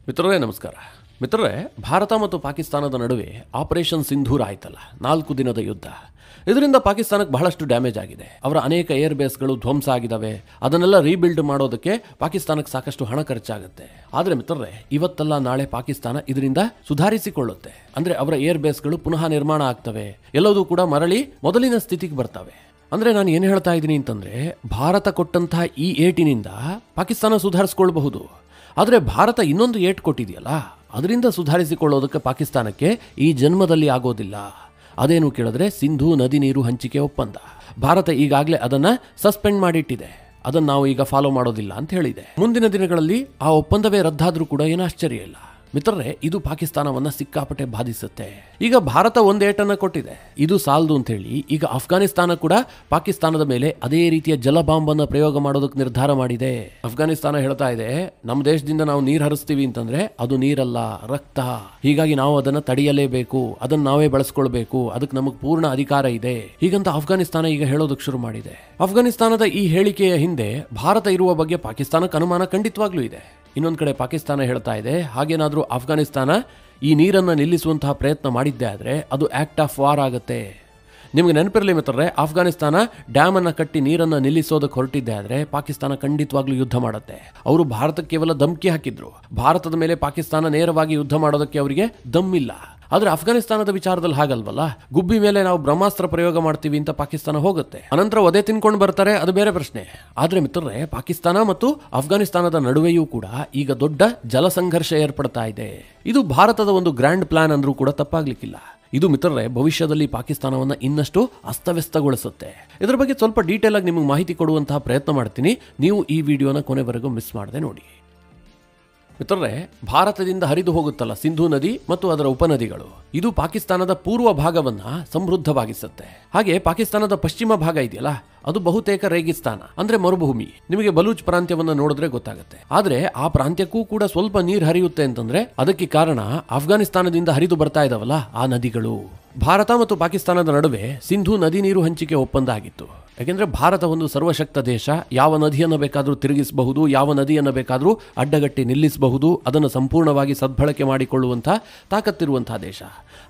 ಮಿತ್ರರೇ ನಮಸ್ಕಾರ. ಮಿತ್ರರೇ, ಭಾರತ ಮತ್ತು ಪಾಕಿಸ್ತಾನದ ನಡುವೆ ಆಪರೇಷನ್ ಸಿಂಧೂರ್ ಆಯ್ತಲ್ಲ, 4 ದಿನದ ಯುದ್ಧ. ಇದರಿಂದ ಪಾಕಿಸ್ತಾನಕ್ಕೆ ಬಹಳಷ್ಟು ಡ್ಯಾಮೇಜ್ ಆಗಿದೆ. ಅವರ ಅನೇಕ ಏರ್ ಬೇಸ್ಗಳು ಧ್ವಂಸ ಆಗಿದ್ದಾವೆ. ಅದನ್ನೆಲ್ಲ ರೀಬಿಲ್ಡ್ ಮಾಡೋದಕ್ಕೆ ಪಾಕಿಸ್ತಾನಕ್ಕೆ ಸಾಕಷ್ಟು ಹಣ ಖರ್ಚಾಗುತ್ತೆ. ಆದರೆ ಮಿತ್ರರೇ, ಇವತ್ತಲ್ಲ ನಾಳೆ ಪಾಕಿಸ್ತಾನ ಇದರಿಂದ ಸುಧಾರಿಸಿಕೊಳ್ಳುತ್ತೆ. ಅಂದ್ರೆ ಅವರ ಏರ್ ಬೇಸ್ಗಳು ಪುನಃ ನಿರ್ಮಾಣ ಆಗ್ತವೆ, ಎಲ್ಲವೂ ಕೂಡ ಮರಳಿ ಮೊದಲಿನ ಸ್ಥಿತಿಗೆ ಬರ್ತವೆ. ಅಂದ್ರೆ ನಾನು ಏನು ಹೇಳ್ತಾ ಇದ್ದೀನಿ ಅಂತಂದ್ರೆ, ಭಾರತ ಕೊಟ್ಟಂತಹ ಈ ಏಟಿನಿಂದ ಪಾಕಿಸ್ತಾನ ಸುಧಾರಿಸಿಕೊಳ್ಳಬಹುದು. ಆದರೆ ಭಾರತ ಇನ್ನೊಂದು ಏಟ್ ಕೊಟ್ಟಿದೆಯಲ್ಲ, ಅದರಿಂದ ಸುಧಾರಿಸಿಕೊಳ್ಳೋದಕ್ಕೆ ಪಾಕಿಸ್ತಾನಕ್ಕೆ ಈ ಜನ್ಮದಲ್ಲಿ ಆಗೋದಿಲ್ಲ. ಅದೇನು ಕೇಳಿದ್ರೆ ಸಿಂಧೂ ನದಿ ನೀರು ಹಂಚಿಕೆ ಒಪ್ಪಂದ. ಭಾರತ ಈಗಾಗಲೇ ಅದನ್ನ ಸಸ್ಪೆಂಡ್ ಮಾಡಿಟ್ಟಿದೆ. ಅದನ್ನು ನಾವು ಈಗ ಫಾಲೋ ಮಾಡೋದಿಲ್ಲ ಅಂತ ಹೇಳಿದೆ. ಮುಂದಿನ ದಿನಗಳಲ್ಲಿ ಆ ಒಪ್ಪಂದವೇ ರದ್ದಾದ್ರೂ ಕೂಡ ಏನು ಆಶ್ಚರ್ಯ ಇಲ್ಲ. ಮಿತ್ರರೇ, ಇದು ಪಾಕಿಸ್ತಾನವನ್ನ ಸಿಕ್ಕಾಪಟ್ಟೆ ಬಾಧಿಸುತ್ತೆ. ಈಗ ಭಾರತ ಒಂದು ಏಟನ್ನ ಕೊಟ್ಟಿದೆ, ಇದು ಸಾಲದು ಅಂತ ಹೇಳಿ ಈಗ ಅಫ್ಘಾನಿಸ್ತಾನ ಕೂಡ ಪಾಕಿಸ್ತಾನದ ಮೇಲೆ ಅದೇ ರೀತಿಯ ಜಲ ಬಾಂಬ್ ಅನ್ನ ಪ್ರಯೋಗ ಮಾಡೋದಕ್ಕೆ ನಿರ್ಧಾರ ಮಾಡಿದೆ. ಅಫ್ಘಾನಿಸ್ತಾನ ಹೇಳ್ತಾ ಇದೆ, ನಮ್ಮ ದೇಶದಿಂದ ನಾವು ನೀರು ಹರಿಸ್ತೀವಿ ಅಂತಂದ್ರೆ ಅದು ನೀರಲ್ಲ, ರಕ್ತ. ಹೀಗಾಗಿ ನಾವು ಅದನ್ನ ತಡೆಯಲೇಬೇಕು, ಅದನ್ನ ನಾವೇ ಬಳಸ್ಕೊಳ್ಬೇಕು, ಅದಕ್ಕೆ ನಮಗೆ ಪೂರ್ಣ ಅಧಿಕಾರ ಇದೆ. ಹೀಗಂತ ಅಫ್ಘಾನಿಸ್ತಾನ ಈಗ ಹೇಳೋದಕ್ಕೆ ಶುರು ಮಾಡಿದೆ. ಅಫ್ಘಾನಿಸ್ತಾನದ ಈ ಹೇಳಿಕೆಯ ಹಿಂದೆ ಭಾರತ ಇರುವ ಬಗ್ಗೆ ಪಾಕಿಸ್ತಾನಕ್ಕೆ ಅನುಮಾನ ಖಂಡಿತವಾಗ್ಲೂ ಇದೆ. ಇನ್ನೊಂದು ಕಡೆ ಪಾಕಿಸ್ತಾನ ಹೇಳ್ತಾ ಇದೆ, ಹಾಗೇನಾದ್ರೂ ಅಫ್ಘಾನಿಸ್ತಾನ ಈ ನೀರನ್ನು ನಿಲ್ಲಿಸುವಂತಹ ಪ್ರಯತ್ನ ಮಾಡಿದ್ದೆ ಆದರೆ ಅದು ಆಕ್ಟ್ ಆಫ್ ವಾರ್ ಆಗುತ್ತೆ. ನಿಮಗೆ ನೆನಪಿರಲಿ ಮಿತ್ರರೇ, ಅಫ್ಘಾನಿಸ್ತಾನ ಡ್ಯಾಮ್ ಅನ್ನ ಕಟ್ಟಿ ನೀರನ್ನು ನಿಲ್ಲಿಸೋದಕ್ಕೆ ಹೊರಟಿದ್ದೆ ಆದರೆ ಪಾಕಿಸ್ತಾನ ಖಂಡಿತವಾಗ್ಲೂ ಯುದ್ಧ ಮಾಡುತ್ತೆ. ಅವರು ಭಾರತಕ್ಕೆ ಕೇವಲ ಧಮಕಿ ಹಾಕಿದ್ರು. ಭಾರತದ ಮೇಲೆ ಪಾಕಿಸ್ತಾನ ನೇರವಾಗಿ ಯುದ್ಧ ಮಾಡೋದಕ್ಕೆ ಅವರಿಗೆ ದಮ್ಮಿಲ್ಲ. ಆದ್ರೆ ಅಫ್ಘಾನಿಸ್ತಾನದ ವಿಚಾರದಲ್ಲಿ ಹಾಗಲ್ವಲ್ಲ, ಗುಬ್ಬಿ ಮೇಲೆ ನಾವು ಬ್ರಹ್ಮಾಸ್ತ್ರ ಪ್ರಯೋಗ ಮಾಡ್ತೀವಿ ಅಂತ ಪಾಕಿಸ್ತಾನ ಹೋಗುತ್ತೆ, ಅನಂತರ ಒದೆ ತಿನ್ಕೊಂಡು ಬರ್ತಾರೆ, ಅದು ಬೇರೆ ಪ್ರಶ್ನೆ. ಆದ್ರೆ ಮಿತ್ರರೇ, ಪಾಕಿಸ್ತಾನ ಮತ್ತು ಅಫ್ಘಾನಿಸ್ತಾನದ ನಡುವೆಯೂ ಕೂಡ ಈಗ ದೊಡ್ಡ ಜಲ ಸಂಘರ್ಷ ಏರ್ಪಡ್ತಾ ಇದೆ. ಇದು ಭಾರತದ ಒಂದು ಗ್ರ್ಯಾಂಡ್ ಪ್ಲಾನ್ ಅಂದ್ರೂ ಕೂಡ ತಪ್ಪಾಗ್ಲಿಕ್ಕಿಲ್ಲ. ಇದು ಮಿತ್ರರೇ, ಭವಿಷ್ಯದಲ್ಲಿ ಪಾಕಿಸ್ತಾನವನ್ನ ಇನ್ನಷ್ಟು ಅಸ್ತವ್ಯಸ್ತಗೊಳಿಸುತ್ತೆ. ಇದರ ಬಗ್ಗೆ ಸ್ವಲ್ಪ ಡೀಟೇಲ್ ಆಗಿ ನಿಮಗೆ ಮಾಹಿತಿ ಕೊಡುವಂತಹ ಪ್ರಯತ್ನ ಮಾಡ್ತೀನಿ. ನೀವು ಈ ವಿಡಿಯೋನ ಕೊನೆವರೆಗೂ ಮಿಸ್ ಮಾಡದೆ ನೋಡಿ. ಮಿತ್ರರೇ, ಭಾರತದಿಂದ ಹರಿದು ಹೋಗುತ್ತಲ್ಲ ಸಿಂಧೂ ನದಿ ಮತ್ತು ಅದರ ಉಪನದಿಗಳು, ಇದು ಪಾಕಿಸ್ತಾನದ ಪೂರ್ವ ಭಾಗವನ್ನ ಸಮೃದ್ಧವಾಗಿಸುತ್ತೆ. ಹಾಗೆ ಪಾಕಿಸ್ತಾನದ ಪಶ್ಚಿಮ ಭಾಗ ಇದೆಯಲ್ಲ, ಅದು ಬಹುತೇಕ ರೇಗಿಸ್ತಾನ, ಅಂದ್ರೆ ಮರುಭೂಮಿ. ನಿಮಗೆ ಬಲೂಚ್ ಪ್ರಾಂತ್ಯವನ್ನ ನೋಡಿದ್ರೆ ಗೊತ್ತಾಗುತ್ತೆ. ಆದ್ರೆ ಆ ಪ್ರಾಂತ್ಯಕ್ಕೂ ಕೂಡ ಸ್ವಲ್ಪ ನೀರು ಹರಿಯುತ್ತೆ ಅಂತಂದ್ರೆ ಅದಕ್ಕೆ ಕಾರಣ ಅಫ್ಘಾನಿಸ್ತಾನದಿಂದ ಹರಿದು ಬರ್ತಾ ಇದಾವಲ್ಲ ಆ ನದಿಗಳು. ಭಾರತ ಮತ್ತು ಪಾಕಿಸ್ತಾನದ ನಡುವೆ ಸಿಂಧೂ ನದಿ ನೀರು ಹಂಚಿಕೆ ಒಪ್ಪಂದ ಆಗಿತ್ತು. ಯಾಕೆಂದ್ರೆ ಭಾರತ ಒಂದು ಸರ್ವಶಕ್ತ ದೇಶ, ಯಾವ ನದಿಯನ್ನು ಬೇಕಾದರೂ ತಿರುಗಿಸಬಹುದು, ಯಾವ ನದಿಯನ್ನು ಬೇಕಾದರೂ ಅಡ್ಡಗಟ್ಟಿ ನಿಲ್ಲಿಸಬಹುದು, ಅದನ್ನು ಸಂಪೂರ್ಣವಾಗಿ ಸದ್ಬಳಕೆ ಮಾಡಿಕೊಳ್ಳುವಂತಹ ತಾಕತ್ತಿರುವಂತಹ ದೇಶ.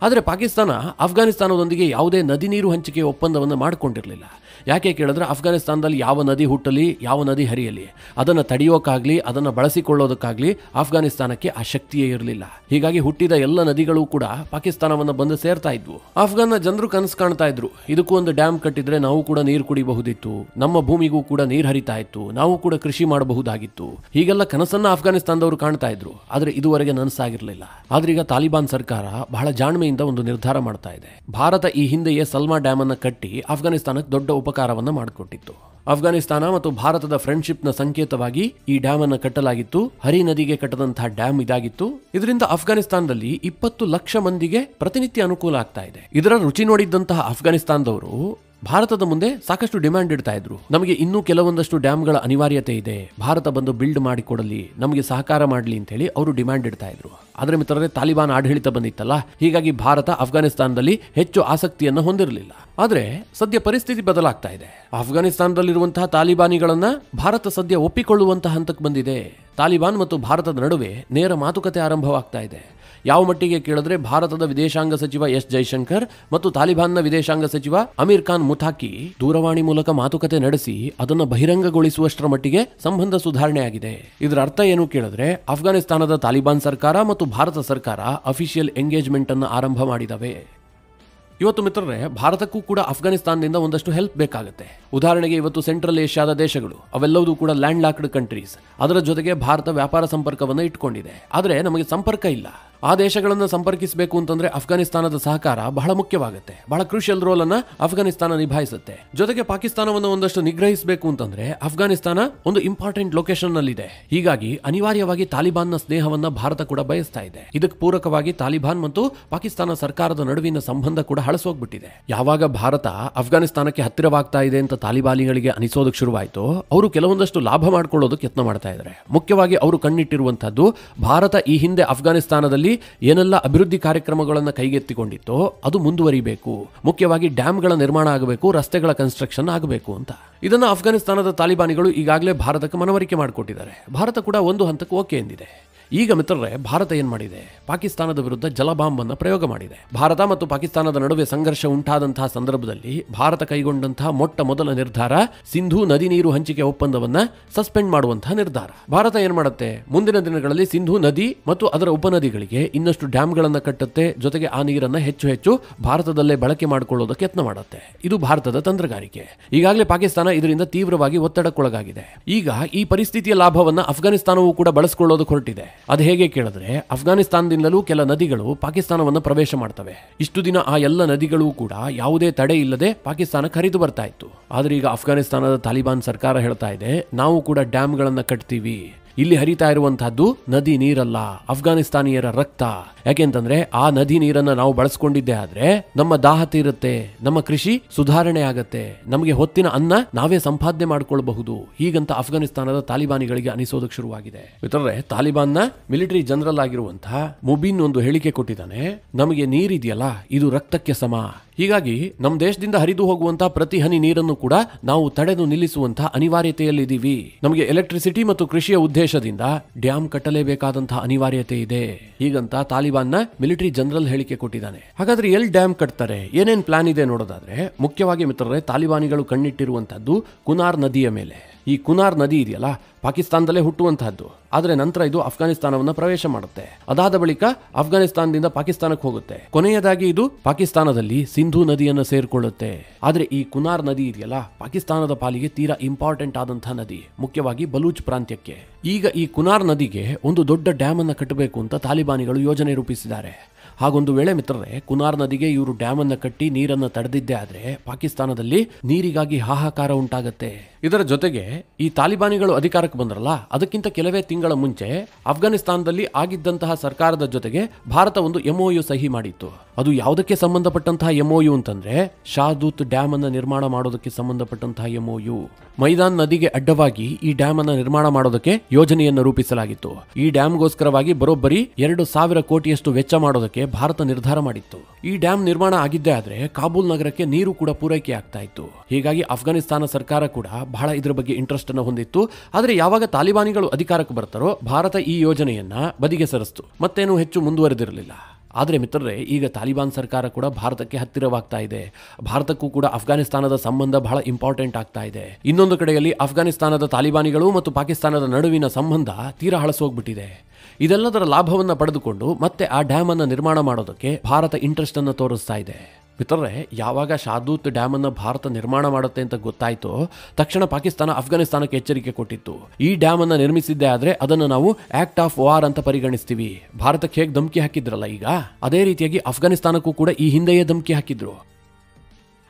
ಆದರೆ ಪಾಕಿಸ್ತಾನ ಅಫ್ಘಾನಿಸ್ತಾನದೊಂದಿಗೆ ಯಾವುದೇ ನದಿ ನೀರು ಹಂಚಿಕೆ ಒಪ್ಪಂದವನ್ನು ಮಾಡಿಕೊಂಡಿರಲಿಲ್ಲ. ಯಾಕೆ ಕೇಳಿದ್ರೆ ಅಫ್ಘಾನಿಸ್ತಾನದಲ್ಲಿ ಯಾವ ನದಿ ಹುಟ್ಟಲಿ, ಯಾವ ನದಿ ಹರಿಯಲಿ, ಅದನ್ನು ತಡೆಯೋಕ್ಕಾಗ್ಲಿ, ಅದನ್ನು ಬಳಸಿಕೊಳ್ಳೋದಕ್ಕಾಗ್ಲಿ ಅಫ್ಘಾನಿಸ್ತಾನಕ್ಕೆ ಆ ಶಕ್ತಿಯೇ ಇರಲಿಲ್ಲ. ಹೀಗಾಗಿ ಹುಟ್ಟಿದ ಎಲ್ಲ ನದಿಗಳು ಕೂಡ ಪಾಕಿಸ್ತಾನವನ್ನು ಬಂದು ಸೇರ್ತಾ ಇದ್ವು. ಅಫ್ಘಾನ್ನ ಜನರು ಕನಸು ಕಾಣ್ತಾ ಇದ್ರು, ಇದಕ್ಕೂ ಒಂದು ಡ್ಯಾಮ್ ಕಟ್ಟಿದ್ರೆ ನಾವು ಕೂಡ ನೀರು ಕುಡಿಬಹುದಿತ್ತು, ನಮ್ಮ ಭೂಮಿಗೂ ಕೂಡ ನೀರು ಹರಿತಾ ಇತ್ತು, ನಾವು ಕೂಡ ಕೃಷಿ ಮಾಡಬಹುದಾಗಿತ್ತು. ಹೀಗೆಲ್ಲ ಕನಸನ್ನ ಅಫ್ಘಾನಿಸ್ತಾನದವರು ಕಾಣ್ತಾ ಇದ್ರು. ಆದ್ರೆ ಇದುವರೆಗೆ ನನಸಾಗಿರ್ಲಿಲ್ಲ. ಆದ್ರೆ ಈಗ ತಾಲಿಬಾನ್ ಸರ್ಕಾರ ಬಹಳ ಜಾಣ್ಮೆಯಿಂದ ಒಂದು ನಿರ್ಧಾರ ಮಾಡ್ತಾ ಇದೆ. ಭಾರತ ಈ ಹಿಂದೆಯೇ ಸಲ್ಮಾ ಡ್ಯಾಮ್ ಅನ್ನ ಕಟ್ಟಿ ಅಫ್ಘಾನಿಸ್ತಾನಕ್ಕೆ ದೊಡ್ಡ ಉಪಕಾರವನ್ನ ಮಾಡಿಕೊಟ್ಟಿತ್ತು. ಅಫ್ಘಾನಿಸ್ತಾನ ಮತ್ತು ಭಾರತದ ಫ್ರೆಂಡ್ಶಿಪ್ ನ ಸಂಕೇತವಾಗಿ ಈ ಡ್ಯಾಮ್ ಅನ್ನು ಕಟ್ಟಲಾಗಿತ್ತು. ಹರಿ ನದಿಗೆ ಕಟ್ಟದಂತಹ ಡ್ಯಾಮ್ ಇದಾಗಿತ್ತು. ಇದರಿಂದ ಅಫ್ಘಾನಿಸ್ತಾನದಲ್ಲಿ 20 ಲಕ್ಷ ಮಂದಿಗೆ ಪ್ರತಿನಿತ್ಯ ಅನುಕೂಲ ಆಗ್ತಾ ಇದೆ. ಇದರ ರುಚಿ ನೋಡಿದ್ದಂತಹ ಅಫ್ಘಾನಿಸ್ತಾನದವರು ಭಾರತದ ಮುಂದೆ ಸಾಕಷ್ಟು ಡಿಮ್ಯಾಂಡ್ ಇಡ್ತಾ ಇದ್ರು. ನಮಗೆ ಇನ್ನೂ ಕೆಲವೊಂದಷ್ಟು ಡ್ಯಾಮ್ಗಳ ಅನಿವಾರ್ಯತೆ ಇದೆ, ಭಾರತ ಬಂದು ಬಿಲ್ಡ್ ಮಾಡಿಕೊಡಲಿ, ನಮಗೆ ಸಹಕಾರ ಮಾಡಲಿ ಅಂತ ಹೇಳಿ ಅವರು ಡಿಮ್ಯಾಂಡ್ ಇಡ್ತಾ ಇದ್ರು. ಆದ್ರೆ ಮಿತ್ರರೇ, ತಾಲಿಬಾನ್ ಆಡಳಿತ ಬಂದಿತ್ತಲ್ಲ, ಹೀಗಾಗಿ ಭಾರತ ಅಫ್ಘಾನಿಸ್ತಾನದಲ್ಲಿ ಹೆಚ್ಚು ಆಸಕ್ತಿಯನ್ನು ಹೊಂದಿರಲಿಲ್ಲ. ಆದ್ರೆ ಸದ್ಯ ಪರಿಸ್ಥಿತಿ ಬದಲಾಗ್ತಾ ಇದೆ. ಅಫ್ಘಾನಿಸ್ತಾನದಲ್ಲಿರುವಂತಹ ತಾಲಿಬಾನಿಗಳನ್ನ ಭಾರತ ಸದ್ಯ ಒಪ್ಪಿಕೊಳ್ಳುವಂತಹ ಹಂತಕ್ಕೆ ಬಂದಿದೆ. ತಾಲಿಬಾನ್ ಮತ್ತು ಭಾರತದ ನಡುವೆ ನೇರ ಮಾತುಕತೆ ಆರಂಭವಾಗ್ತಾ ಇದೆ. ಯಾವ ಮಟ್ಟಿಗೆ ಕೇಳಿದ್ರೆ ಭಾರತದ ವಿದೇಶಾಂಗ ಸಚಿವ ಎಸ್ ಜೈಶಂಕರ್ ಮತ್ತು ತಾಲಿಬಾನ್ನ ವಿದೇಶಾಂಗ ಸಚಿವ ಅಮೀರ್ ಖಾನ್ ಮುತಾಕಿ ದೂರವಾಣಿ ಮೂಲಕ ಮಾತುಕತೆ ನಡೆಸಿ ಅದನ್ನು ಬಹಿರಂಗಗೊಳಿಸುವಷ್ಟರ ಮಟ್ಟಿಗೆ ಸಂಬಂಧ ಸುಧಾರಣೆ ಆಗಿದೆ. ಇದರ ಅರ್ಥ ಏನು ಕೇಳಿದ್ರೆ, ಅಫ್ಘಾನಿಸ್ತಾನದ ತಾಲಿಬಾನ್ ಸರ್ಕಾರ ಮತ್ತು ಭಾರತ ಸರ್ಕಾರ ಅಫಿಷಿಯಲ್ ಎಂಗೇಜ್ಮೆಂಟ್ ಅನ್ನು ಆರಂಭ ಮಾಡಿದವೆ. ಇವತ್ತು ಮಿತ್ರರೇ, ಭಾರತಕ್ಕೂ ಕೂಡ ಅಫ್ಘಾನಿಸ್ತಾನದಿಂದ ಒಂದಷ್ಟು ಹೆಲ್ಪ್ ಬೇಕಾಗುತ್ತೆ. ಉದಾಹರಣೆಗೆ ಇವತ್ತು ಸೆಂಟ್ರಲ್ ಏಷ್ಯಾದ ದೇಶಗಳು ಅವೆಲ್ಲವೂ ಕೂಡ ಲ್ಯಾಂಡ್ ಲಾಕ್ಡ್ ಕಂಟ್ರೀಸ್. ಅದರ ಜೊತೆಗೆ ಭಾರತ ವ್ಯಾಪಾರ ಸಂಪರ್ಕವನ್ನು ಇಟ್ಕೊಂಡಿದೆ. ಆದರೆ ನಮಗೆ ಸಂಪರ್ಕ ಇಲ್ಲ. ಆ ದೇಶಗಳನ್ನು ಸಂಪರ್ಕಿಸಬೇಕು ಅಂತಂದ್ರೆ ಅಫ್ಘಾನಿಸ್ತಾನದ ಸಹಕಾರ ಬಹಳ ಮುಖ್ಯವಾಗುತ್ತೆ. ಬಹಳ ಕ್ರೂಷಿಯಲ್ ರೋಲ್ ಅನ್ನ ಅಫ್ಘಾನಿಸ್ತಾನ ನಿಭಾಯಿಸುತ್ತೆ. ಜೊತೆಗೆ ಪಾಕಿಸ್ತಾನವನ್ನು ಒಂದಷ್ಟು ನಿಗ್ರಹಿಸಬೇಕು ಅಂತಂದ್ರೆ ಅಫ್ಘಾನಿಸ್ತಾನ ಒಂದು ಇಂಪಾರ್ಟೆಂಟ್ ಲೊಕೇಶನ್ ನಲ್ಲಿದೆ. ಹೀಗಾಗಿ ಅನಿವಾರ್ಯವಾಗಿ ತಾಲಿಬಾನ್ನ ಸ್ನೇಹವನ್ನ ಭಾರತ ಕೂಡ ಬಯಸ್ತಾ ಇದೆ. ಇದಕ್ಕೆ ಪೂರಕವಾಗಿ ತಾಲಿಬಾನ್ ಮತ್ತು ಪಾಕಿಸ್ತಾನ ಸರ್ಕಾರದ ನಡುವಿನ ಸಂಬಂಧ ಕೂಡ ಹಳಸೋಗ್ಬಿಟ್ಟಿದೆ. ಯಾವಾಗ ಭಾರತ ಅಫ್ಘಾನಿಸ್ತಾನಕ್ಕೆ ಹತ್ತಿರವಾಗ್ತಾ ಇದೆ ಅಂತ ತಾಲಿಬಾನಿಗಳಿಗೆ ಅನಿಸೋದಕ್ಕೆ ಶುರುವಾಯಿತು, ಅವರು ಕೆಲವೊಂದಷ್ಟು ಲಾಭ ಮಾಡ್ಕೊಳ್ಳೋದಕ್ಕೆ ಯತ್ನ ಮಾಡ್ತಾ ಇದ್ದಾರೆ. ಮುಖ್ಯವಾಗಿ ಅವರು ಕಣ್ಣಿಟ್ಟಿರುವಂತಹದ್ದು, ಭಾರತ ಈ ಹಿಂದೆ ಅಫ್ಘಾನಿಸ್ತಾನದಲ್ಲಿ ಏನೆಲ್ಲ ಅಭಿವೃದ್ಧಿ ಕಾರ್ಯಕ್ರಮಗಳನ್ನು ಕೈಗೆತ್ತಿಕೊಂಡಿತ್ತೋ ಅದು ಮುಂದುವರಿಬೇಕು. ಮುಖ್ಯವಾಗಿ ಡ್ಯಾಮ್ಗಳ ನಿರ್ಮಾಣ ಆಗಬೇಕು, ರಸ್ತೆಗಳ ಕನ್ಸ್ಟ್ರಕ್ಷನ್ ಆಗಬೇಕು ಅಂತ. ಇದನ್ನ ಅಫ್ಘಾನಿಸ್ತಾನದ ತಾಲಿಬಾನಿಗಳು ಈಗಾಗಲೇ ಭಾರತಕ್ಕೆ ಮನವರಿಕೆ ಮಾಡಿಕೊಟ್ಟಿದ್ದಾರೆ. ಭಾರತ ಕೂಡ ಒಂದು ಹಂತಕ್ಕೆ ಓಕೆ ಎಂದಿದೆ. ಈಗ ಮಿತ್ರರೇ, ಭಾರತ ಏನ್ ಮಾಡಿದೆ, ಪಾಕಿಸ್ತಾನದ ವಿರುದ್ಧ ಜಲಬಾಂಬ್ ಅನ್ನು ಪ್ರಯೋಗ ಮಾಡಿದೆ. ಭಾರತ ಮತ್ತು ಪಾಕಿಸ್ತಾನದ ನಡುವೆ ಸಂಘರ್ಷ ಉಂಟಾದಂತಹ ಸಂದರ್ಭದಲ್ಲಿ ಭಾರತ ಕೈಗೊಂಡಂತಹ ಮೊಟ್ಟ ಮೊದಲ ನಿರ್ಧಾರ ಸಿಂಧೂ ನದಿ ನೀರು ಹಂಚಿಕೆ ಒಪ್ಪಂದವನ್ನ ಸಸ್ಪೆಂಡ್ ಮಾಡುವಂತಹ ನಿರ್ಧಾರ. ಭಾರತ ಏನ್ ಮಾಡುತ್ತೆ, ಮುಂದಿನ ದಿನಗಳಲ್ಲಿ ಸಿಂಧೂ ನದಿ ಮತ್ತು ಅದರ ಉಪನದಿಗಳಿಗೆ ಇನ್ನಷ್ಟು ಡ್ಯಾಮ್ಗಳನ್ನ ಕಟ್ಟುತ್ತೆ, ಜೊತೆಗೆ ಆ ನೀರನ್ನ ಹೆಚ್ಚು ಹೆಚ್ಚು ಭಾರತದಲ್ಲೇ ಬಳಕೆ ಮಾಡಿಕೊಳ್ಳೋದಕ್ಕೆ ಯತ್ನ ಮಾಡುತ್ತೆ. ಇದು ಭಾರತದ ತಂತ್ರಗಾರಿಕೆ. ಈಗಾಗಲೇ ಪಾಕಿಸ್ತಾನ ಇದರಿಂದ ತೀವ್ರವಾಗಿ ಒತ್ತಡಕ್ಕೊಳಗಾಗಿದೆ. ಈಗ ಈ ಪರಿಸ್ಥಿತಿಯ ಲಾಭವನ್ನ ಅಫ್ಘಾನಿಸ್ತಾನವೂ ಕೂಡ ಬಳಸಿಕೊಳ್ಳೋದಕ್ಕೆ ಹೊರಟಿದೆ. ಅದು ಹೇಗೆ ಕೇಳಿದ್ರೆ, ಅಫ್ಘಾನಿಸ್ತಾನದಿಂದಲೂ ಕೆಲ ನದಿಗಳು ಪಾಕಿಸ್ತಾನವನ್ನು ಪ್ರವೇಶ ಮಾಡ್ತವೆ. ಇಷ್ಟು ದಿನ ಆ ಎಲ್ಲ ನದಿಗಳು ಕೂಡ ಯಾವುದೇ ತಡೆ ಇಲ್ಲದೆ ಪಾಕಿಸ್ತಾನಕ್ಕೆ ಹರಿದು ಬರ್ತಾ ಇತ್ತು. ಆದ್ರೆ ಈಗ ಅಫ್ಘಾನಿಸ್ತಾನದ ತಾಲಿಬಾನ್ ಸರ್ಕಾರ ಹೇಳ್ತಾ ಇದೆ, ನಾವು ಕೂಡ ಡ್ಯಾಮ್ಗಳನ್ನ ಕಟ್ತೀವಿ. ಇಲ್ಲಿ ಹರಿತಾ ಇರುವಂತಹದ್ದು ನದಿ ನೀರಲ್ಲ, ಅಫ್ಘಾನಿಸ್ತಾನಿಯರ ರಕ್ತ. ಯಾಕೆಂತಂದ್ರೆ ಆ ನದಿ ನೀರನ್ನ ನಾವು ಬಳಸ್ಕೊಂಡಿದ್ದೆ ಆದ್ರೆ ನಮ್ಮ ದಾಹ ತೀರುತ್ತೆ, ನಮ್ಮ ಕೃಷಿ ಸುಧಾರಣೆ ಆಗತ್ತೆ, ನಮಗೆ ಹೊತ್ತಿನ ಅನ್ನ ನಾವೇ ಸಂಪಾದನೆ ಮಾಡ್ಕೊಳ್ಬಹುದು. ಹೀಗಂತ ಅಫ್ಘಾನಿಸ್ತಾನದ ತಾಲಿಬಾನಿಗಳಿಗೆ ಅನಿಸೋದಕ್ಕೆ ಶುರುವಾಗಿದೆ. ಮಿತ್ರರೇ, ತಾಲಿಬಾನ್ನ ಮಿಲಿಟರಿ ಜನರಲ್ ಆಗಿರುವಂತಹ ಮುಬಿನ್ ಒಂದು ಹೇಳಿಕೆ ಕೊಟ್ಟಿದ್ದಾನೆ, ನಮಗೆ ನೀರಿದೆಯಲ್ಲ ಇದು ರಕ್ತಕ್ಕೆ ಸಮ. ಹೀಗಾಗಿ ನಮ್ಮ ದೇಶದಿಂದ ಹರಿದು ಹೋಗುವಂತಹ ಪ್ರತಿ ಹನಿ ನೀರನ್ನು ಕೂಡ ನಾವು ತಡೆದು ನಿಲ್ಲಿಸುವಂತಹ ಅನಿವಾರ್ಯತೆಯಲ್ಲಿದ್ದೀವಿ. ನಮಗೆ ಎಲೆಕ್ಟ್ರಿಸಿಟಿ ಮತ್ತು ಕೃಷಿಯ ಉದ್ದೇಶದಿಂದ ಡ್ಯಾಮ್ ಕಟ್ಟಲೇಬೇಕಾದಂತಹ ಅನಿವಾರ್ಯತೆ ಇದೆ. ಹೀಗಂತ ತಾಲಿಬಾನ್ನ ಮಿಲಿಟರಿ ಜನರಲ್ ಹೇಳಿಕೆ ಕೊಟ್ಟಿದ್ದಾನೆ. ಹಾಗಾದ್ರೆ ಎಲ್ಲಿ ಡ್ಯಾಮ್ ಕಟ್ತಾರೆ, ಏನೇನ್ ಪ್ಲಾನ್ ಇದೆ ನೋಡೋದಾದ್ರೆ, ಮುಖ್ಯವಾಗಿ ಮಿತ್ರರೇ, ತಾಲಿಬಾನಿಗಳು ಕಣ್ಣಿಟ್ಟಿರುವಂತಹದ್ದು ಕುನಾರ್ ನದಿಯ ಮೇಲೆ. ಈ ಕುನಾರ್ ನದಿ ಇದೆಯಲ್ಲ, ಪಾಕಿಸ್ತಾನದಲ್ಲೇ ಹುಟ್ಟುವಂತಹದ್ದು, ಆದ್ರೆ ನಂತರ ಇದು ಅಫ್ಘಾನಿಸ್ತಾನವನ್ನ ಪ್ರವೇಶ ಮಾಡುತ್ತೆ. ಅದಾದ ಬಳಿಕ ಅಫ್ಘಾನಿಸ್ತಾನದಿಂದ ಪಾಕಿಸ್ತಾನಕ್ಕೆ ಹೋಗುತ್ತೆ. ಕೊನೆಯದಾಗಿ ಇದು ಪಾಕಿಸ್ತಾನದಲ್ಲಿ ಸಿಂಧೂ ನದಿಯನ್ನು ಸೇರ್ಕೊಳ್ಳುತ್ತೆ. ಆದ್ರೆ ಈ ಕುನಾರ್ ನದಿ ಇದೆಯಲ್ಲ, ಪಾಕಿಸ್ತಾನದ ಪಾಲಿಗೆ ತೀರಾ ಇಂಪಾರ್ಟೆಂಟ್ ಆದಂತಹ ನದಿ, ಮುಖ್ಯವಾಗಿ ಬಲೂಚ್ ಪ್ರಾಂತ್ಯಕ್ಕೆ. ಈಗ ಈ ಕುನಾರ್ ನದಿಗೆ ಒಂದು ದೊಡ್ಡ ಡ್ಯಾಮ್ ಅನ್ನ ಕಟ್ಟಬೇಕು ಅಂತ ತಾಲಿಬಾನಿಗಳು ಯೋಜನೆ ರೂಪಿಸಿದ್ದಾರೆ. ಹಾಗೊಂದು ವೇಳೆ ಮಿತ್ರರೇ, ಕುನಾರ್ ನದಿಗೆ ಇವರು ಡ್ಯಾಮ್ ಅನ್ನ ಕಟ್ಟಿ ನೀರನ್ನ ತಡೆದಿದ್ದೆ ಆದ್ರೆ ಪಾಕಿಸ್ತಾನದಲ್ಲಿ ನೀರಿಗಾಗಿ ಹಾಹಾಕಾರ ಉಂಟಾಗತ್ತೆ. ಇದರ ಜೊತೆಗೆ ಈ ತಾಲಿಬಾನಿಗಳು ಅಧಿಕಾರಕ್ಕೆ ಬಂದ್ರಲ್ಲ, ಅದಕ್ಕಿಂತ ಕೆಲವೇ ತಿಂಗಳ ಮುಂಚೆ ಅಫ್ಘಾನಿಸ್ತಾನದಲ್ಲಿ ಆಗಿದ್ದಂತಹ ಸರ್ಕಾರದ ಜೊತೆಗೆ ಭಾರತ ಒಂದು MOU ಸಹಿ ಮಾಡಿತ್ತು. ಅದು ಯಾವುದಕ್ಕೆ ಸಂಬಂಧಪಟ್ಟಂತಹ MOU ಅಂತಂದ್ರೆ, ಶಾದೂತ್ ಡ್ಯಾಮ್ ಅನ್ನ ನಿರ್ಮಾಣ ಮಾಡೋದಕ್ಕೆ ಸಂಬಂಧಪಟ್ಟಂತಹ MOU. ಮೈದಾನ್ ನದಿಗೆ ಅಡ್ಡವಾಗಿ ಈ ಡ್ಯಾಮ್ ಅನ್ನ ನಿರ್ಮಾಣ ಮಾಡೋದಕ್ಕೆ ಯೋಜನೆಯನ್ನು ರೂಪಿಸಲಾಗಿತ್ತು. ಈ ಡ್ಯಾಮ್ಗೋಸ್ಕರವಾಗಿ ಬರೋಬ್ಬರಿ 2,000 ಕೋಟಿಯಷ್ಟು ವೆಚ್ಚ ಮಾಡೋದಕ್ಕೆ ಭಾರತ ನಿರ್ಧಾರ ಮಾಡಿತ್ತು. ಈ ಡ್ಯಾಮ್ ನಿರ್ಮಾಣ ಆಗಿದ್ದೇ ಆದ್ರೆ ಕಾಬೂಲ್ ನಗರಕ್ಕೆ ನೀರು ಕೂಡ ಪೂರೈಕೆ ಆಗ್ತಾ ಇತ್ತು. ಹೀಗಾಗಿ ಅಫ್ಘಾನಿಸ್ತಾನ ಸರ್ಕಾರ ಕೂಡ ಬಹಳ ಇದರ ಬಗ್ಗೆ ಇಂಟ್ರೆಸ್ಟ್ ಅನ್ನು ಹೊಂದಿತ್ತು. ಆದ್ರೆ ಯಾವಾಗ ತಾಲಿಬಾನಿಗಳು ಅಧಿಕಾರಕ್ಕೆ ಬರ್ತಾರೋ ಭಾರತ ಈ ಯೋಜನೆಯನ್ನ ಬದಿಗೆ ಸರಿಸ್ತು, ಮತ್ತೇನು ಹೆಚ್ಚು ಮುಂದುವರೆದಿರಲಿಲ್ಲ. ಆದರೆ ಮಿತ್ರರೇ, ಈಗ ತಾಲಿಬಾನ್ ಸರ್ಕಾರ ಕೂಡ ಭಾರತಕ್ಕೆ ಹತ್ತಿರವಾಗ್ತಾ ಇದೆ. ಭಾರತಕ್ಕೂ ಕೂಡ ಅಫ್ಘಾನಿಸ್ತಾನದ ಸಂಬಂಧ ಬಹಳ ಇಂಪಾರ್ಟೆಂಟ್ ಆಗ್ತಾ ಇದೆ. ಇನ್ನೊಂದು ಕಡೆಯಲ್ಲಿ ಅಫ್ಘಾನಿಸ್ತಾನದ ತಾಲಿಬಾನಿಗಳು ಮತ್ತು ಪಾಕಿಸ್ತಾನದ ನಡುವಿನ ಸಂಬಂಧ ತೀರಾ ಹಳಸೋಗ್ಬಿಟ್ಟಿದೆ. ಇದೆಲ್ಲದರ ಲಾಭವನ್ನ ಪಡೆದುಕೊಂಡು ಮತ್ತೆ ಆ ಡ್ಯಾಮ್ ಅನ್ನ ನಿರ್ಮಾಣ ಮಾಡೋದಕ್ಕೆ ಭಾರತ ಇಂಟ್ರೆಸ್ಟ್ ಅನ್ನು ತೋರಿಸ್ತಾ ಇದೆ. ಮಿತ್ರರೇ, ಯಾವಾಗ ಶಾದೂತ್ ಡ್ಯಾಮ್ ಅನ್ನು ಭಾರತ ನಿರ್ಮಾಣ ಮಾಡುತ್ತೆ ಅಂತ ಗೊತ್ತಾಯ್ತು, ತಕ್ಷಣ ಪಾಕಿಸ್ತಾನ ಅಫ್ಘಾನಿಸ್ತಾನಕ್ಕೆ ಎಚ್ಚರಿಕೆ ಕೊಟ್ಟಿತ್ತು. ಈ ಡ್ಯಾಮ್ ಅನ್ನ ನಿರ್ಮಿಸಿದ್ದೆ ಆದ್ರೆ ಅದನ್ನು ನಾವು ಆಕ್ಟ್ ಆಫ್ ವಾರ್ ಅಂತ ಪರಿಗಣಿಸ್ತೀವಿ. ಭಾರತಕ್ಕೆ ಹೇಗೆ ಧಮಕಿ ಹಾಕಿದ್ರಲ್ಲ, ಈಗ ಅದೇ ರೀತಿಯಾಗಿ ಅಫ್ಘಾನಿಸ್ತಾನಕ್ಕೂ ಕೂಡ ಈ ಹಿಂದೆಯೇ ಧಮಕಿ ಹಾಕಿದ್ರು.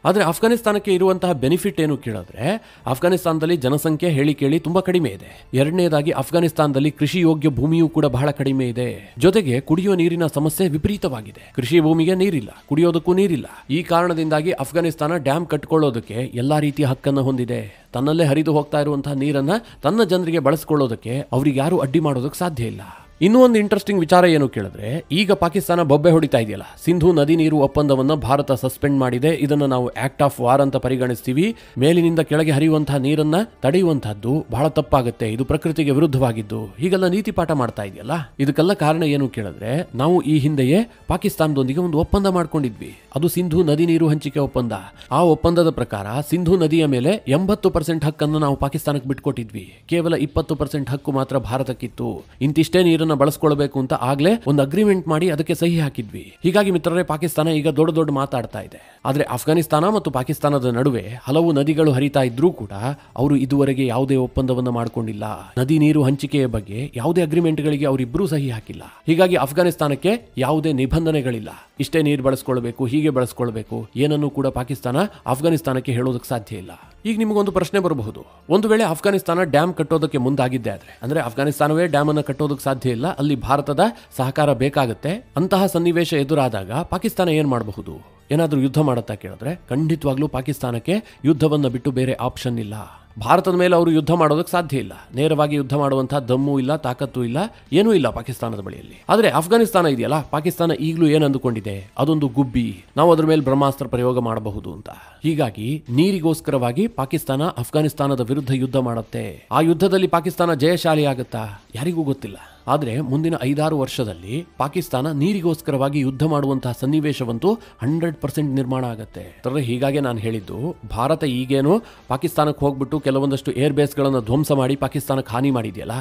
ಆದರೆ ಅಫ್ಘಾನಿಸ್ತಾನಕ್ಕೆ ಇರುವಂತಹ ಬೆನಿಫಿಟ್ ಏನು ಕೇಳಿದ್ರೆ, ಅಫ್ಘಾನಿಸ್ತಾನದಲ್ಲಿ ಜನಸಂಖ್ಯೆ ಹೇಳಿ ಕೇಳಿ ತುಂಬಾ ಕಡಿಮೆ ಇದೆ. ಎರಡನೇದಾಗಿ ಅಫ್ಘಾನಿಸ್ತಾನದಲ್ಲಿ ಕೃಷಿ ಯೋಗ್ಯ ಭೂಮಿಯೂ ಕೂಡ ಬಹಳ ಕಡಿಮೆ ಇದೆ. ಜೊತೆಗೆ ಕುಡಿಯುವ ನೀರಿನ ಸಮಸ್ಯೆ ವಿಪರೀತವಾಗಿದೆ. ಕೃಷಿ ಭೂಮಿಗೆ ನೀರಿಲ್ಲ, ಕುಡಿಯೋದಕ್ಕೂ ನೀರಿಲ್ಲ. ಈ ಕಾರಣದಿಂದಾಗಿ ಅಫ್ಘಾನಿಸ್ತಾನ ಡ್ಯಾಮ್ ಕಟ್ಕೊಳ್ಳೋದಕ್ಕೆ ಎಲ್ಲಾ ರೀತಿಯ ಹಕ್ಕನ್ನು ಹೊಂದಿದೆ. ತನ್ನಲ್ಲೇ ಹರಿದು ಹೋಗ್ತಾ ಇರುವಂತಹ ನೀರನ್ನ ತನ್ನ ಜನರಿಗೆ ಬಳಸಿಕೊಳ್ಳೋದಕ್ಕೆ ಅವ್ರಿಗೆ ಯಾರು ಅಡ್ಡಿ ಮಾಡೋದಕ್ಕೆ ಸಾಧ್ಯ ಇಲ್ಲ. ಇನ್ನೂ ಒಂದು ಇಂಟ್ರೆಸ್ಟಿಂಗ್ ವಿಚಾರ ಏನು ಕೇಳಿದ್ರೆ, ಈಗ ಪಾಕಿಸ್ತಾನ ಬೊಬ್ಬೆ ಹೊಡಿತಾ ಇದೆಯಲ್ಲ, ಸಿಂಧೂ ನದಿ ನೀರು ಒಪ್ಪಂದವನ್ನು ಭಾರತ ಸಸ್ಪೆಂಡ್ ಮಾಡಿದೆ, ಇದನ್ನು ನಾವು ಆಕ್ಟ್ ಆಫ್ ವಾರ್ ಅಂತ ಪರಿಗಣಿಸ್ತೀವಿ. ಮೇಲಿನಿಂದ ಕೆಳಗೆ ಹರಿಯುವಂತಹ ನೀರನ್ನ ತಡೆಯುವಂತಹದ್ದು ಬಹಳ ತಪ್ಪಾಗುತ್ತೆ, ಇದು ಪ್ರಕೃತಿಗೆ ವಿರುದ್ಧವಾಗಿದ್ದು, ಹೀಗೆಲ್ಲ ನೀತಿ ಪಾಠ ಮಾಡ್ತಾ ಇದೆಯಲ್ಲ. ಇದಕ್ಕೆಲ್ಲ ಕಾರಣ ಏನು ಕೇಳಿದ್ರೆ, ನಾವು ಈ ಹಿಂದೆಯೇ ಪಾಕಿಸ್ತಾನದೊಂದಿಗೆ ಒಂದು ಒಪ್ಪಂದ ಮಾಡ್ಕೊಂಡಿದ್ವಿ. ಅದು ಸಿಂಧೂ ನದಿ ನೀರು ಹಂಚಿಕೆ ಒಪ್ಪಂದ. ಆ ಒಪ್ಪಂದದ ಪ್ರಕಾರ ಸಿಂಧೂ ನದಿಯ ಮೇಲೆ 80% ಹಕ್ಕನ್ನು ನಾವು ಪಾಕಿಸ್ತಾನಕ್ಕೆ ಬಿಟ್ಕೊಟ್ಟಿದ್ವಿ. ಕೇವಲ 20% ಹಕ್ಕು ಮಾತ್ರ ಭಾರತಕ್ಕಿತ್ತು. ಇಂತಿಷ್ಟೇ ನೀರನ್ನು ಬಳಸ್ಕೊಳ್ಬೇಕು ಅಂತ ಆಗ್ಲೇ ಒಂದು ಅಗ್ರಿಮೆಂಟ್ ಮಾಡಿ ಅದಕ್ಕೆ ಸಹಿ ಹಾಕಿದ್ವಿ. ಹೀಗಾಗಿ ಮಿತ್ರರೇ, ಪಾಕಿಸ್ತಾನ ಈಗ ದೊಡ್ಡ ದೊಡ್ಡ ಮಾತಾಡ್ತಾ ಇದೆ. ಆದ್ರೆ ಅಫ್ಘಾನಿಸ್ತಾನ ಮತ್ತು ಪಾಕಿಸ್ತಾನದ ನಡುವೆ ಹಲವು ನದಿಗಳು ಹರಿತಾ ಇದ್ರೂ ಕೂಡ ಅವರು ಇದುವರೆಗೆ ಯಾವುದೇ ಒಪ್ಪಂದವನ್ನು ಮಾಡಿಕೊಂಡಿಲ್ಲ. ನದಿ ನೀರು ಹಂಚಿಕೆಯ ಬಗ್ಗೆ ಯಾವುದೇ ಅಗ್ರಿಮೆಂಟ್ಗಳಿಗೆ ಅವರಿಬ್ಬರೂ ಸಹಿ ಹಾಕಿಲ್ಲ. ಹೀಗಾಗಿ ಅಫ್ಘಾನಿಸ್ತಾನಕ್ಕೆ ಯಾವುದೇ ನಿಬಂಧನೆಗಳಿಲ್ಲ. ಇಷ್ಟೇ ನೀರು ಬಳಸ್ಕೊಳ್ಬೇಕು, ಹೀಗೆ ಬಳಸ್ಕೊಳ್ಬೇಕು, ಏನನ್ನು ಕೂಡ ಪಾಕಿಸ್ತಾನ ಅಫ್ಘಾನಿಸ್ತಾನಕ್ಕೆ ಹೇಳೋದಕ್ಕೆ ಸಾಧ್ಯ ಇಲ್ಲ. ಈಗ ನಿಮಗೊಂದು ಪ್ರಶ್ನೆ ಬರಬಹುದು, ಒಂದು ವೇಳೆ ಅಫ್ಘಾನಿಸ್ತಾನ ಡ್ಯಾಮ್ ಕಟ್ಟೋದಕ್ಕೆ ಮುಂದಾಗಿದ್ದೆ ಆದ್ರೆ, ಅಂದ್ರೆ ಅಫ್ಘಾನಿಸ್ತಾನವೇ ಡ್ಯಾಮ್ ಅನ್ನು ಕಟ್ಟೋದಕ್ಕೆ ಸಾಧ್ಯ ಇಲ್ಲ, ಅಲ್ಲಿ ಭಾರತದ ಸಹಕಾರ ಬೇಕಾಗುತ್ತೆ. ಅಂತಹ ಸನ್ನಿವೇಶ ಎದುರಾದಾಗ ಪಾಕಿಸ್ತಾನ ಏನ್ ಮಾಡಬಹುದು? ಏನಾದ್ರೂ ಯುದ್ಧ ಮಾಡುತ್ತಾ ಕೇಳಿದ್ರೆ, ಖಂಡಿತವಾಗ್ಲೂ ಪಾಕಿಸ್ತಾನಕ್ಕೆ ಯುದ್ಧವನ್ನ ಬಿಟ್ಟು ಬೇರೆ ಆಪ್ಷನ್ ಇಲ್ಲ. ಭಾರತದ ಮೇಲೆ ಅವರು ಯುದ್ಧ ಮಾಡೋದಕ್ಕೆ ಸಾಧ್ಯ ಇಲ್ಲ. ನೇರವಾಗಿ ಯುದ್ಧ ಮಾಡುವಂತಹ ದಮ್ಮು ಇಲ್ಲ, ತಾಕತ್ತು ಇಲ್ಲ, ಏನೂ ಇಲ್ಲ ಪಾಕಿಸ್ತಾನದ ಬಳಿಯಲ್ಲಿ. ಆದ್ರೆ ಅಫ್ಘಾನಿಸ್ತಾನ ಇದೆಯಲ್ಲ, ಪಾಕಿಸ್ತಾನ ಈಗಲೂ ಏನ್ ಅಂದುಕೊಂಡಿದೆ, ಅದೊಂದು ಗುಬ್ಬಿ, ನಾವು ಅದ್ರ ಮೇಲೆ ಬ್ರಹ್ಮಾಸ್ತ್ರ ಪ್ರಯೋಗ ಮಾಡಬಹುದು ಅಂತ. ಹೀಗಾಗಿ ನೀರಿಗೋಸ್ಕರವಾಗಿ ಪಾಕಿಸ್ತಾನ ಅಫ್ಘಾನಿಸ್ತಾನದ ವಿರುದ್ಧ ಯುದ್ಧ ಮಾಡುತ್ತೆ. ಆ ಯುದ್ಧದಲ್ಲಿ ಪಾಕಿಸ್ತಾನ ಜಯಶಾಲಿ ಆಗುತ್ತಾ? ಯಾರಿಗೂ ಗೊತ್ತಿಲ್ಲ. ಆದರೆ ಮುಂದಿನ 5-6 ವರ್ಷದಲ್ಲಿ ಪಾಕಿಸ್ತಾನ ನೀರಿಗೋಸ್ಕರವಾಗಿ ಯುದ್ಧ ಮಾಡುವಂತಹ ಸನ್ನಿವೇಶವಂತೂ 100% ನಿರ್ಮಾಣ ಆಗುತ್ತೆ. ಹೀಗಾಗಿ ನಾನು ಹೇಳಿದ್ದು, ಭಾರತ ಈಗೇನು ಪಾಕಿಸ್ತಾನಕ್ಕೆ ಹೋಗ್ಬಿಟ್ಟು ಕೆಲವೊಂದಷ್ಟು ಏರ್ ಬೇಸ್ಗಳನ್ನು ಧ್ವಂಸ ಮಾಡಿ ಪಾಕಿಸ್ತಾನಕ್ಕೆ ಹಾನಿ ಮಾಡಿದೆಯಲ್ಲ,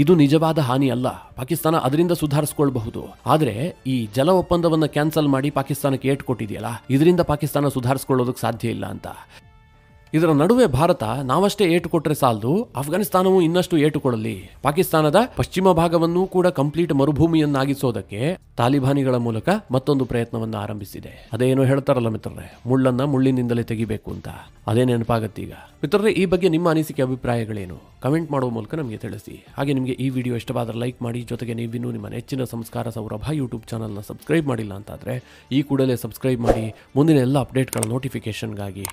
ಇದು ನಿಜವಾದ ಹಾನಿ ಅಲ್ಲ. ಪಾಕಿಸ್ತಾನ ಅದರಿಂದ ಸುಧಾರಿಸಿಕೊಳ್ಳಬಹುದು. ಆದರೆ ಈ ಜಲ ಒಪ್ಪಂದವನ್ನು ಕ್ಯಾನ್ಸಲ್ ಮಾಡಿ ಪಾಕಿಸ್ತಾನಕ್ಕೆ ಏಟು ಕೊಟ್ಟಿದೆಯಲ್ಲ, ಇದರಿಂದ ಪಾಕಿಸ್ತಾನ ಸುಧಾರಿಸಿಕೊಳ್ಳೋದಕ್ಕೆ ಸಾಧ್ಯ ಇಲ್ಲ ಅಂತ. ಇದರ ನಡುವೆ ಭಾರತ ನಾವಷ್ಟೇ ಏಟು ಕೊಟ್ಟರೆ ಸಾಲದು, ಅಫ್ಘಾನಿಸ್ತಾನವು ಇನ್ನಷ್ಟು ಏಟು ಕೊಡಲಿ. ಪಾಕಿಸ್ತಾನದ ಪಶ್ಚಿಮ ಭಾಗವನ್ನೂ ಕೂಡ ಕಂಪ್ಲೀಟ್ ಮರುಭೂಮಿಯನ್ನಾಗಿಸೋದಕ್ಕೆ ತಾಲಿಬಾನಿಗಳ ಮೂಲಕ ಮತ್ತೊಂದು ಪ್ರಯತ್ನವನ್ನು ಆರಂಭಿಸಿದೆ. ಅದೇನೋ ಹೇಳ್ತಾರಲ್ಲ ಮಿತ್ರರೇ, ಮುಳ್ಳನ್ನ ಮುಳ್ಳಿನಿಂದಲೇ ತೆಗಿಬೇಕು ಅಂತ, ಅದೇ ನೆನಪಾಗತ್ತೀಗ. ಮಿತ್ರರೇ, ಈ ಬಗ್ಗೆ ನಿಮ್ಮ ಅನಿಸಿಕೆ ಅಭಿಪ್ರಾಯಗಳೇನು? ಕಮೆಂಟ್ ಮಾಡುವ ಮೂಲಕ ನಮಗೆ ತಿಳಿಸಿ. ಹಾಗೆ ನಿಮಗೆ ಈ ವಿಡಿಯೋ ಇಷ್ಟವಾದರೆ ಲೈಕ್ ಮಾಡಿ. ಜೊತೆಗೆ ನೀವಿನ್ನೂ ನಿಮ್ಮ ನೆಚ್ಚಿನ ಸಂಸ್ಕಾರ ಸೌರಭ ಯೂಟ್ಯೂಬ್ ಚಾನಲ್ನ ಸಬ್ಸ್ಕ್ರೈಬ್ ಮಾಡಿಲ್ಲ ಅಂತಾದರೆ ಈ ಕೂಡಲೇ ಸಬ್ಸ್ಕ್ರೈಬ್ ಮಾಡಿ ಮುಂದಿನ ಎಲ್ಲ ಅಪ್ಡೇಟ್ಗಳ ನೋಟಿಫಿಕೇಷನ್ಗಾಗಿ.